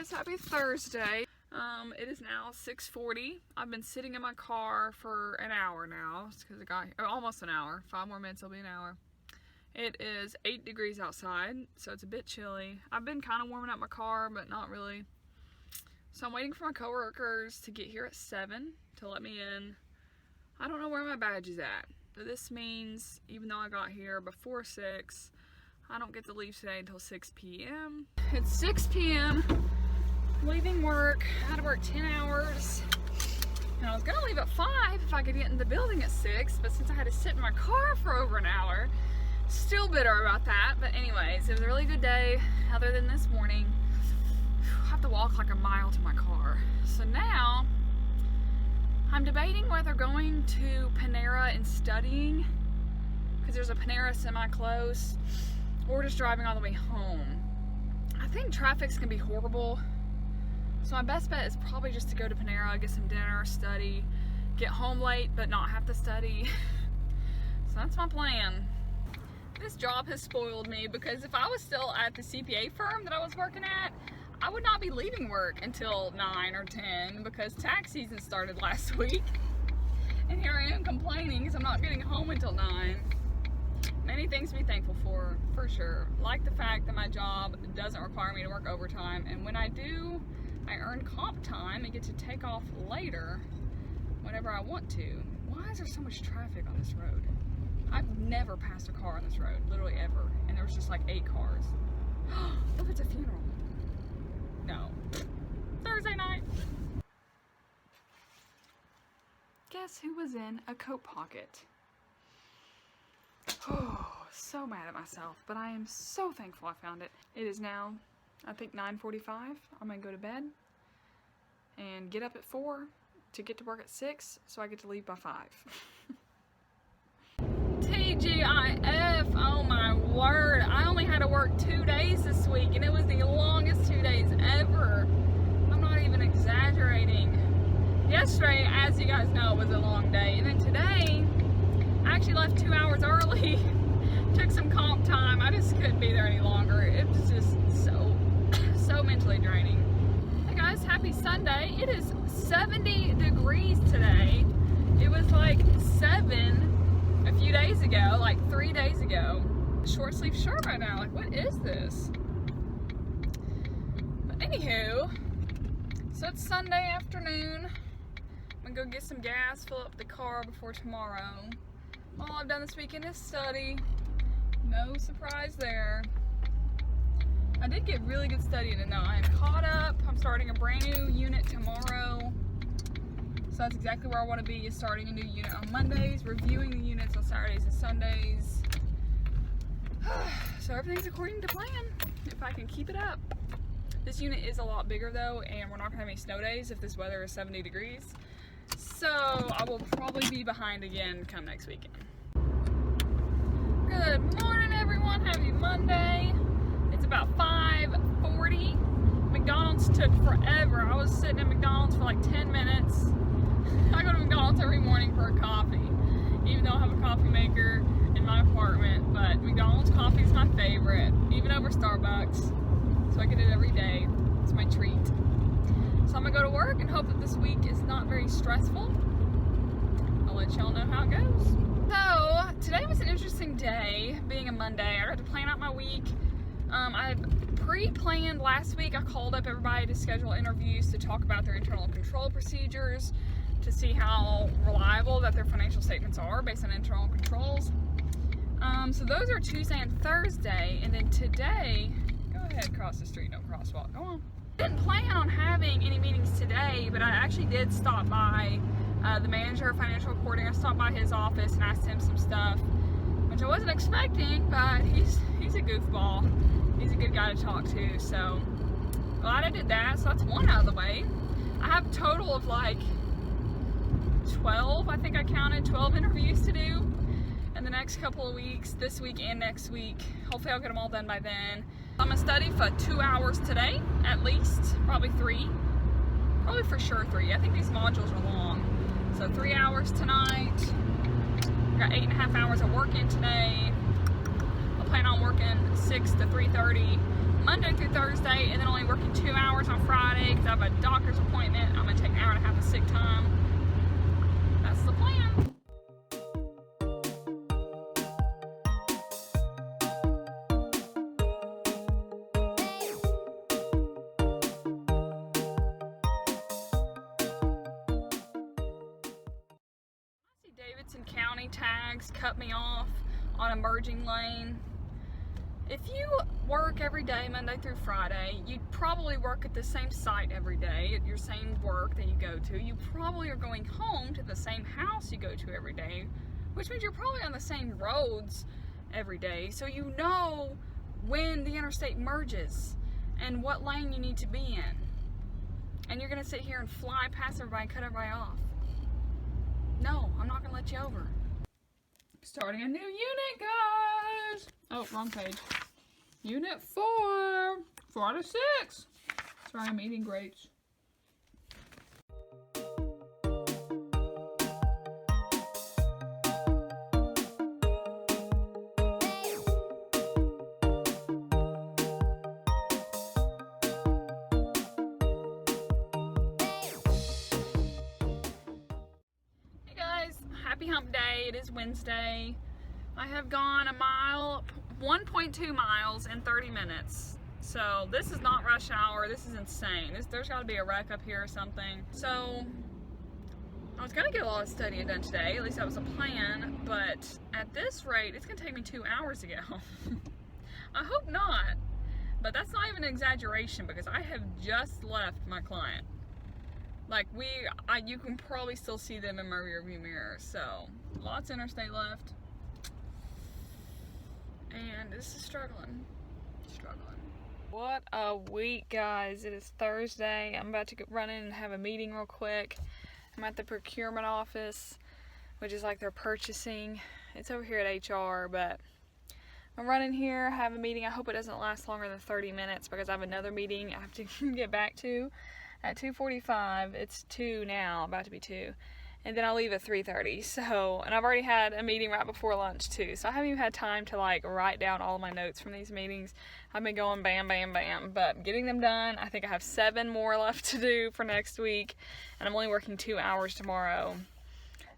guys, happy Thursday. It is now 6:40. I've been sitting in my car for an hour now. It's because it got almost an hour. 5 more minutes, it'll be an hour. It is 8 degrees outside, so it's a bit chilly. I've been kind of warming up my car, but not really. So I'm waiting for my coworkers to get here at 7 to let me in. I don't know where my badge is at. So this means, even though I got here before 6, I don't get to leave today until 6 p.m. It's 6 p.m. leaving work. I had to work 10 hours. And I was gonna leave at 5 if I could get in the building at 6, but since I had to sit in my car for over an hour, still bitter about that. But anyways, it was a really good day, other than this morning. I have to walk like a mile to my car. So now, I'm debating whether going to Panera and studying, because there's a Panera semi-close, or just driving all the way home. I think traffic's gonna be horrible. So my best bet is probably just to go to Panera, get some dinner, study, get home late but not have to study. So that's my plan. This job has spoiled me because if I was still at the CPA firm that I was working at, I would not be leaving work until 9 or 10 because tax season started last week. And here I am complaining because I'm not getting home until 9. Many things to be thankful for sure. Like the fact that my job doesn't require me to work overtime, and when I do, I earn comp time and get to take off later whenever I want to. Why is there so much traffic on this road? I've never passed a car on this road, literally ever, and there was just like 8 cars. Look, it's a funeral. No. Thursday night. Guess who was in a coat pocket? Oh, so mad at myself, but I am so thankful I found it. It is now, I think, 9:45. I'm gonna go to bed and get up at 4 to get to work at 6, so I get to leave by 5. TGIF, oh my word. I only had to work 2 days this week, and it was the longest 2 days ever. I'm not even exaggerating. Yesterday, as you guys know, was a long day, and then today, I actually left 2 hours early, took some comp time. I just couldn't be there any longer. It was just so mentally draining. Hey guys, happy Sunday. It is 70 degrees today. It was like 7 a few days ago, like 3 days ago. Short sleeve shirt right now, like what is this? But anywho, so it's Sunday afternoon. I'm gonna go get some gas, fill up the car before tomorrow. All I've done this weekend is study. No surprise there. I did get really good studying and though I am caught up. I'm starting a brand new unit tomorrow. So that's exactly where I want to be, is starting a new unit on Mondays, reviewing the units on Saturdays and Sundays. So everything's according to plan, if I can keep it up. This unit is a lot bigger though, and we're not gonna have any snow days if this weather is 70 degrees. So I will probably be behind again come next weekend. Good morning everyone, happy Monday. It's about 5:40. McDonald's took forever. I was sitting at McDonald's for like 10 minutes. I go to McDonald's every morning for a coffee, even though I have a coffee maker in my apartment, but McDonald's coffee is my favorite, even over Starbucks. So I get it every day. It's my treat. So I'm gonna go to work and hope that this week is not very stressful. I'll let y'all know how it goes. So today was an interesting day, being a Monday. I got to plan out my week. I pre-planned last week. I called up everybody to schedule interviews to talk about their internal control procedures, to see how reliable that their financial statements are based on internal controls. So those are Tuesday and Thursday, and then today, go ahead, cross the street, no crosswalk, go on. Didn't plan on having any meetings today, but I actually did stop by the manager of financial reporting. I stopped by his office and asked him some stuff, which I wasn't expecting, but he's a goofball. He's a good guy to talk to, so glad I did that. So that's one out of the way. I have a total of like 12, I think I counted 12 interviews to do in the next couple of weeks, this week and next week. Hopefully I'll get them all done by then. I'm gonna study for 2 hours today, at least, probably 3. Probably for sure 3. I think these modules are long. So 3 hours tonight. I got 8.5 hours of work in today. I'll plan on working 6 to 3:30 Monday through Thursday, and then only working 2 hours on Friday because I have a doctor's appointment. I'm going to take an hour and a half of sick time. That's the plan. Davidson County tags cut me off on a merging lane. If you work every day, Monday through Friday, you probably work at the same site every day, at your same work that you go to. You probably are going home to the same house you go to every day, which means you're probably on the same roads every day. So you know when the interstate merges and what lane you need to be in. And you're gonna sit here and fly past everybody and cut everybody off. No, I'm not gonna let you over. Starting a new unit, guys. Oh, wrong page. Unit 4. 4 out of 6. Sorry, I'm eating grapes. Happy hump day. It is Wednesday. I have gone 1.2 miles in 30 minutes. So this is not rush hour. This is insane. There's got to be a wreck up here or something. So I was going to get a lot of studying done today. At least that was a plan. But at this rate, it's going to take me 2 hours to get home. I hope not. But that's not even an exaggeration because I have just left my client. Like you can probably still see them in my rearview mirror. So lots of interstate left, and this is struggling. What a week, guys! It is Thursday. I'm about to run in and have a meeting real quick. I'm at the procurement office, which is like their purchasing. It's over here at HR, but I'm running here, have a meeting. I hope it doesn't last longer than 30 minutes because I have another meeting I have to get back to at 2:45. It's 2 now, about to be 2. And then I'll leave at 3:30. So, and I've already had a meeting right before lunch too. So I haven't even had time to like write down all of my notes from these meetings. I've been going bam, bam, bam, but getting them done. I think I have 7 more left to do for next week. And I'm only working 2 hours tomorrow.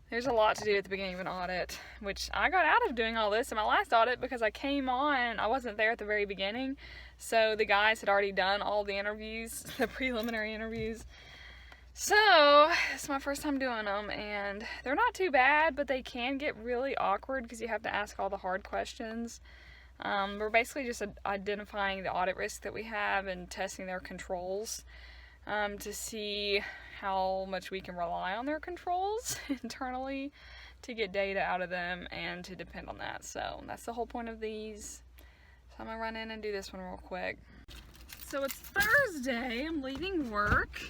There's a lot to do at the beginning of an audit, which I got out of doing all this in my last audit because I came on, I wasn't there at the very beginning. So the guys had already done all the interviews, the preliminary interviews. So it's my first time doing them, and they're not too bad, but they can get really awkward because you have to ask all the hard questions. We're basically just identifying the audit risk that we have and testing their controls to see how much we can rely on their controls internally to get data out of them and to depend on that. So that's the whole point of these. So I'm gonna run in and do this one real quick. So it's Thursday, I'm leaving work.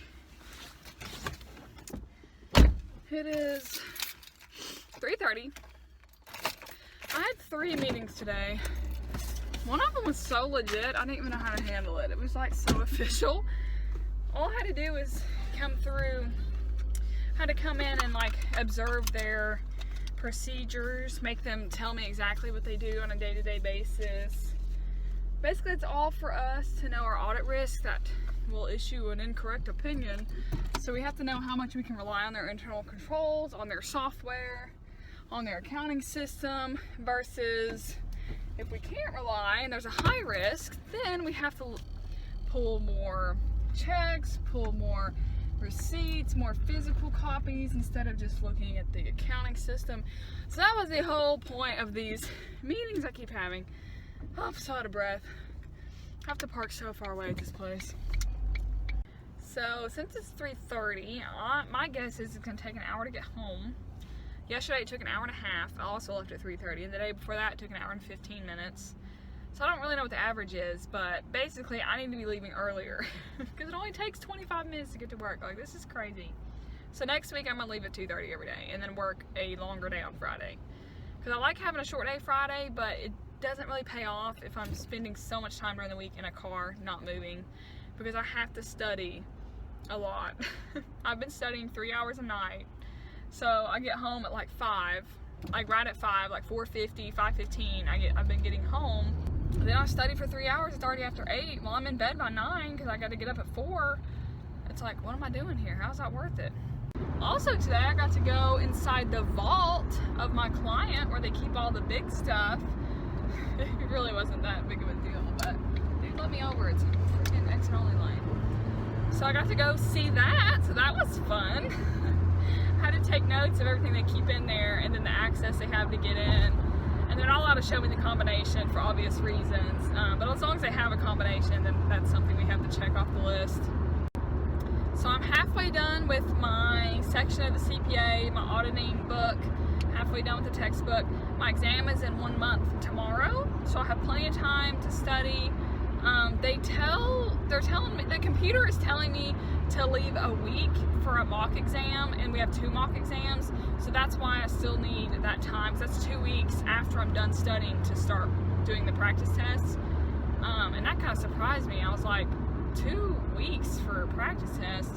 It is 3:30. I had 3 meetings today. One of them was so legit, I didn't even know how to handle it. It was like so official. All I had to do was come through, had to come in and like observe their procedures, make them tell me exactly what they do on a day-to-day basis. Basically, it's all for us to know our audit risk that will issue an incorrect opinion. So we have to know how much we can rely on their internal controls, on their software, on their accounting system, versus if we can't rely and there's a high risk, then we have to pull more checks, pull more receipts, more physical copies instead of just looking at the accounting system. So that was the whole point of these meetings I keep having. Oh, I'm so out of breath. I have to park so far away at this place. So since it's 3:30, my guess is it's gonna take an hour to get home. Yesterday it took an hour and a half. I also left at 3:30, and the day before that it took an hour and 15 minutes. So I don't really know what the average is, but basically I need to be leaving earlier because it only takes 25 minutes to get to work. Like, this is crazy. So next week I'm gonna leave at 2:30 every day and then work a longer day on Friday. Because I like having a short day Friday, but it doesn't really pay off if I'm spending so much time during the week in a car not moving, because I have to study a lot. I've been studying 3 hours a night. So I get home at like 5, like right at 5, like 4:50, 5:15. I've been getting home, Then I study for 3 hours. It's already after 8. Well, I'm in bed by 9 because I got to get up at 4. It's like, what am I doing here? How's that worth it? Also today, I got to go inside the vault of my client where they keep all the big stuff. It really wasn't that big of a deal, but they let me over. It's a freaking exit only line. So I got to go see that, so that was fun. I had to take notes of everything they keep in there and then the access they have to get in. And they're not allowed to show me the combination for obvious reasons. But as long as they have a combination, then that's something we have to check off the list. So I'm halfway done with my section of the CPA, my auditing book, halfway done with the textbook. My exam is in 1 month tomorrow, so I have plenty of time to study. They're telling me, the computer is telling me to leave a week for a mock exam, and we have 2 mock exams, so that's why I still need that time, because that's 2 weeks after I'm done studying to start doing the practice tests. And that kind of surprised me. I was like, 2 weeks for a practice test,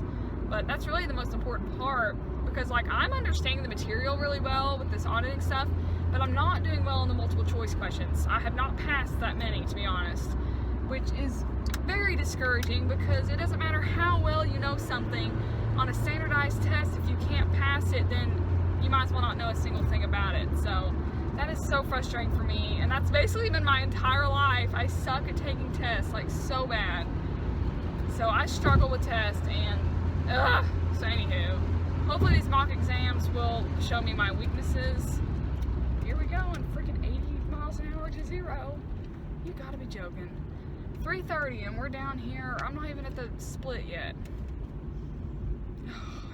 but that's really the most important part, because like I'm understanding the material really well with this auditing stuff, but I'm not doing well in the multiple choice questions. I have not passed that many, to be honest, which is very discouraging, because it doesn't matter how well you know something on a standardized test. If you can't pass it, then you might as well not know a single thing about it. So that is so frustrating for me, and that's basically been my entire life. I suck at taking tests, like so bad. So I struggle with tests, and so anywho, hopefully these mock exams will show me my weaknesses. Here we go, in freaking 80 miles an hour to 0. You gotta be joking. 3:30 and we're down here. I'm not even at the split yet.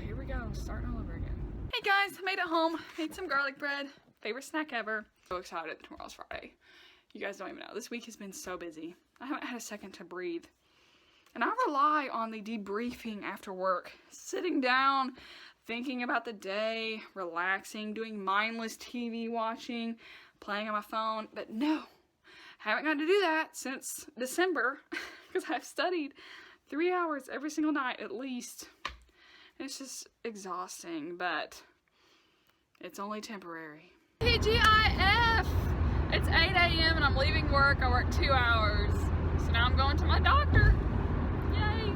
Here we go, starting all over again. Hey guys, made it home. Made some garlic bread. Favorite snack ever. So excited, tomorrow's Friday. You guys don't even know. This week has been so busy. I haven't had a second to breathe. And I rely on the debriefing after work. Sitting down, thinking about the day, relaxing, doing mindless TV watching, playing on my phone. But no, haven't got to do that since December, because I've studied 3 hours every single night at least. It's just exhausting, but it's only temporary. TGIF! It's 8 a.m. and I'm leaving work. I work 2 hours. So now I'm going to my doctor. Yay!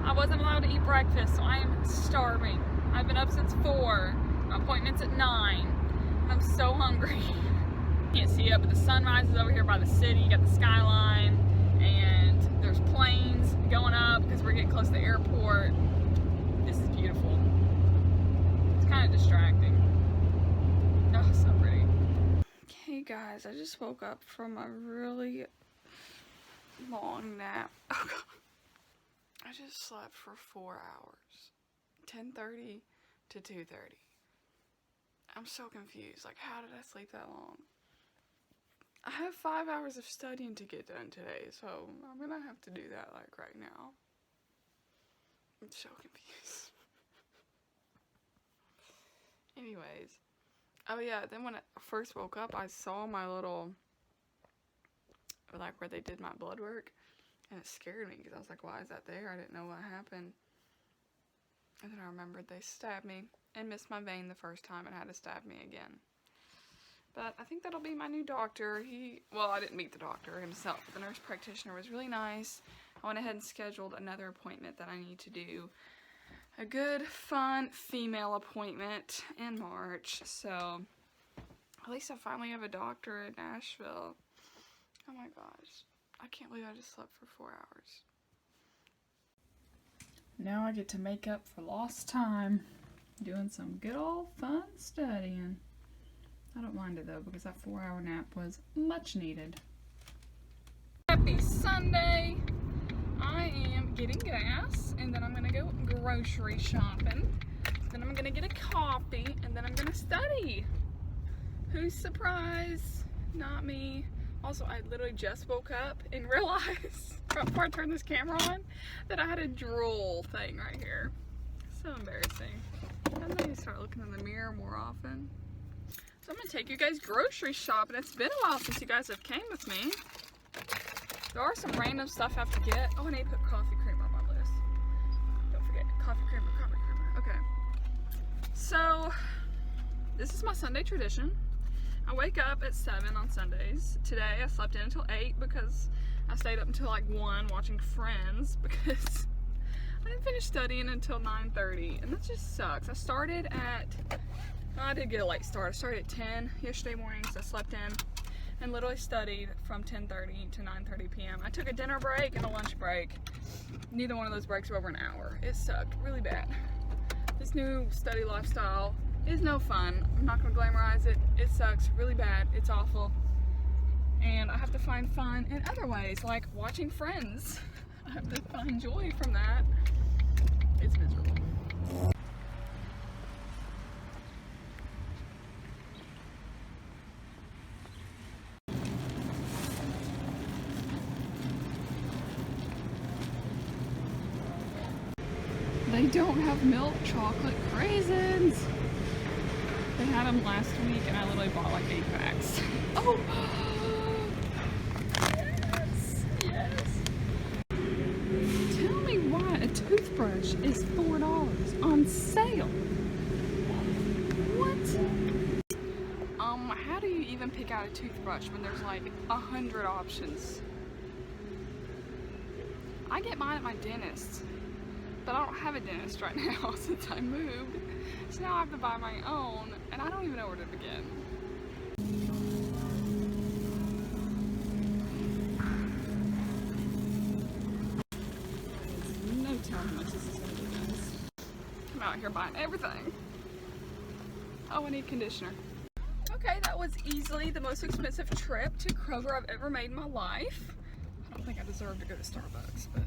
I wasn't allowed to eat breakfast, so I am starving. I've been up since 4. My appointment's at 9. And I'm so hungry. Can't see it, but the sunrise is over here by the city. You got the skyline, and there's planes going up because we're getting close to the airport. This is beautiful. It's kind of distracting. Oh, so pretty. Okay guys, I just woke up from a really long nap. Oh god. I just slept for 4 hours. 10:30 to 2:30. I'm so confused. Like, how did I sleep that long? I have 5 hours of studying to get done today, so I'm gonna have to do that like right now. I'm so confused. Anyways, oh yeah, then when I first woke up, I saw my little, like where they did my blood work, and it scared me because I was like, why is that there? I didn't know what happened. And then I remembered they stabbed me and missed my vein the first time and had to stab me again. But I think that'll be my new doctor. Well, I didn't meet the doctor himself. The nurse practitioner was really nice. I went ahead and scheduled another appointment that I need to do. A good, fun female appointment in March. So, at least I finally have a doctor in Nashville. Oh my gosh. I can't believe I just slept for 4 hours. Now I get to make up for lost time. Doing some good old fun studying. I don't mind it though, because that 4-hour nap was much needed. Happy Sunday! I am getting gas, and then I'm gonna go grocery shopping. Then I'm gonna get a coffee, and then I'm gonna study. Who's surprised? Not me. Also, I literally just woke up and realized, right before I turned this camera on, that I had a drool thing right here. So embarrassing. I need to start looking in the mirror more often. So I'm gonna take you guys grocery shopping. It's been a while since you guys have came with me. There are some random stuff I have to get. Oh, I need to put coffee creamer on my list. Don't forget, coffee creamer, coffee creamer. Okay. So, this is my Sunday tradition. I wake up at 7 on Sundays. Today I slept in until 8 because I stayed up until like 1 watching Friends because I didn't finish studying until 9:30, and that just sucks. I did get a late start. I started at 10 yesterday morning, so I slept in and literally studied from 10:30 to 9:30 p.m. I took a dinner break and a lunch break. Neither one of those breaks were over an hour. It sucked really bad. This new study lifestyle is no fun. I'm not gonna glamorize it. It sucks really bad. It's awful. And I have to find fun in other ways, like watching Friends. I have to find joy from that. It's miserable. They don't have milk chocolate craisins. They had them last week and I literally bought like 8 packs. Oh! Yes! Yes! Tell me why a toothbrush is $4 on sale. What? How do you even pick out a toothbrush when there's like 100 options? I get mine at my dentist. But I don't have a dentist right now since I moved. So now I have to buy my own, and I don't even know where to begin. There's no telling how much this is going to be, guys. I'm out here buying everything. Oh, I need conditioner. Okay, that was easily the most expensive trip to Kroger I've ever made in my life. I don't think I deserve to go to Starbucks, but...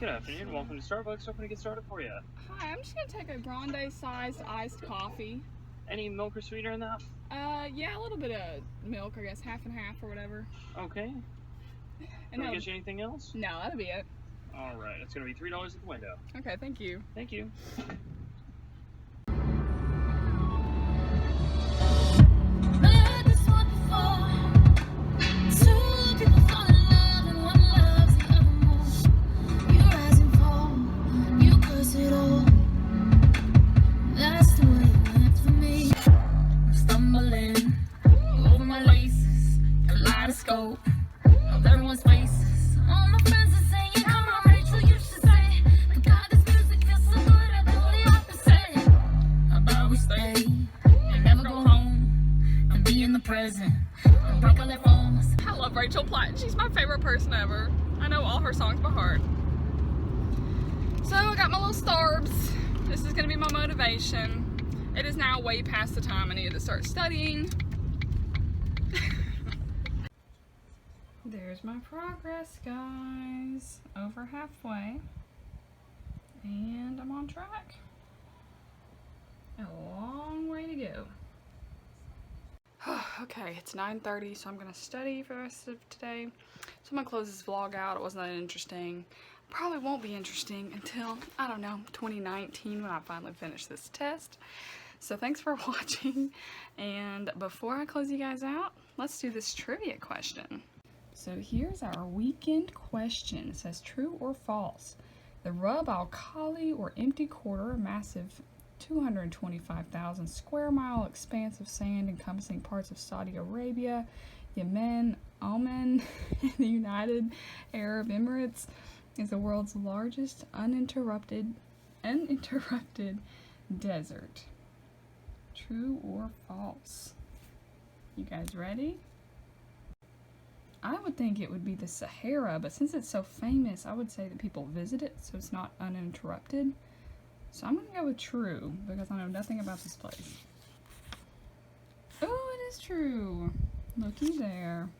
Good afternoon, welcome to Starbucks. Hoping to get started for you. Hi, I'm just gonna take a grande-sized iced coffee. Any milk or sweetener in that? Yeah, a little bit of milk, I guess, half and half or whatever. Okay. Can I get you anything else? No, that'll be it. Alright, it's gonna be $3 at the window. Okay, thank you. Thank you. Of everyone's faces. All my friends are saying, come on, Rachel, you should say, but God, this music feels so good, I do the opposite. How about we stay and never go home and be in the present and break all their phones. I love Rachel Platt. She's my favorite person ever. I know all her songs by heart. So I got my little starbs. This is gonna be my motivation. It is now way past the time I needed to start studying. There's my progress, guys. Over halfway. And I'm on track. A long way to go. Okay, it's 9:30, so I'm gonna study for the rest of today. So I'm gonna close this vlog out. It wasn't that interesting. Probably won't be interesting until, I don't know, 2019 when I finally finish this test. So thanks for watching. And before I close you guys out, let's do this trivia question. So here's our weekend question. It says true or false. The Rub al Khali or empty quarter, a massive 225,000 square mile expanse of sand encompassing parts of Saudi Arabia, Yemen, Oman, and the United Arab Emirates, is the world's largest uninterrupted desert. True or false? You guys ready? I would think it would be the Sahara, but since it's so famous, I would say that people visit it, so it's not uninterrupted. So I'm going to go with true, because I know nothing about this place. Oh, it is true. Looky there.